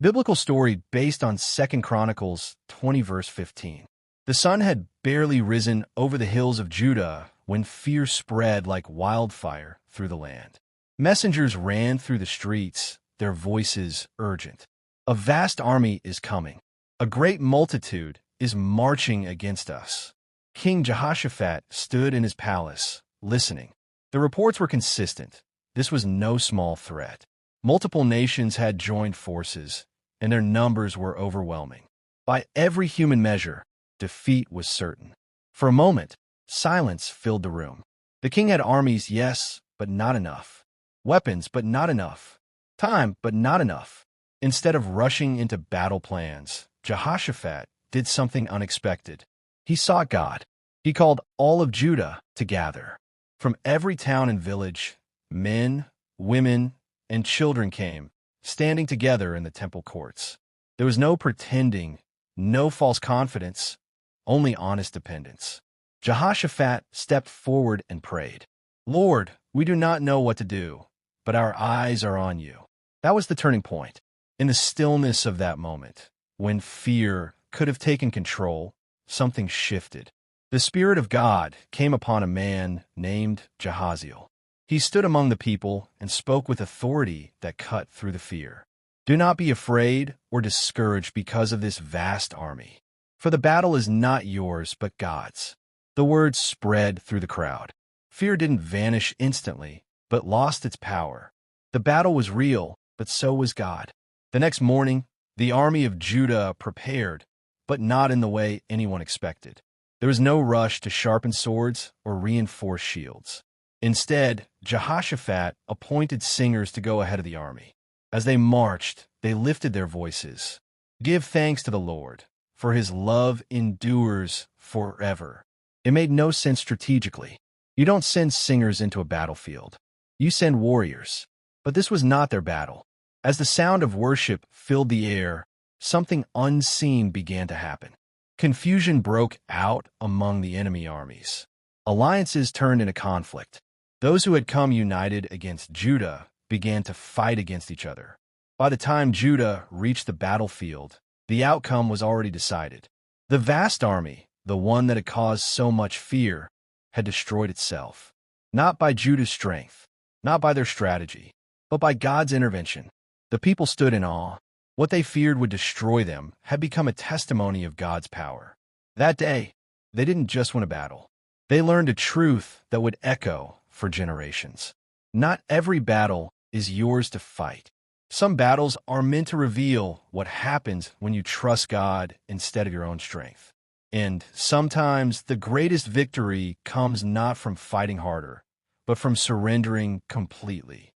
Biblical story based on 2 Chronicles 20 verse 15. The sun had barely risen over the hills of Judah when fear spread like wildfire through the land. Messengers ran through the streets, their voices urgent. A vast army is coming. A great multitude is marching against us. King Jehoshaphat stood in his palace, listening. The reports were consistent. This was no small threat. Multiple nations had joined forces, and their numbers were overwhelming. By every human measure, defeat was certain. For a moment, silence filled the room. The king had armies, yes, but not enough. Weapons, but not enough. Time, but not enough. Instead of rushing into battle plans, Jehoshaphat did something unexpected. He sought God. He called all of Judah to gather. From every town and village, men, women, and children came, standing together in the temple courts. There was no pretending, no false confidence, only honest dependence. Jehoshaphat stepped forward and prayed, "Lord, we do not know what to do, but our eyes are on you." That was the turning point. In the stillness of that moment, when fear could have taken control, something shifted. The Spirit of God came upon a man named Jahaziel. He stood among the people and spoke with authority that cut through the fear. "Do not be afraid or discouraged because of this vast army, for the battle is not yours but God's." The words spread through the crowd. Fear didn't vanish instantly, but lost its power. The battle was real, but so was God. The next morning, the army of Judah prepared, but not in the way anyone expected. There was no rush to sharpen swords or reinforce shields. Instead, Jehoshaphat appointed singers to go ahead of the army. As they marched, they lifted their voices. "Give thanks to the Lord, for his love endures forever." It made no sense strategically. You don't send singers into a battlefield. You send warriors. But this was not their battle. As the sound of worship filled the air, something unseen began to happen. Confusion broke out among the enemy armies. Alliances turned into conflict. Those who had come united against Judah began to fight against each other. By the time Judah reached the battlefield, the outcome was already decided. The vast army, the one that had caused so much fear, had destroyed itself. Not by Judah's strength, not by their strategy, but by God's intervention. The people stood in awe. What they feared would destroy them had become a testimony of God's power. That day, they didn't just win a battle. They learned a truth that would echo for generations. Not every battle is yours to fight. Some battles are meant to reveal what happens when you trust God instead of your own strength. And sometimes the greatest victory comes not from fighting harder, but from surrendering completely.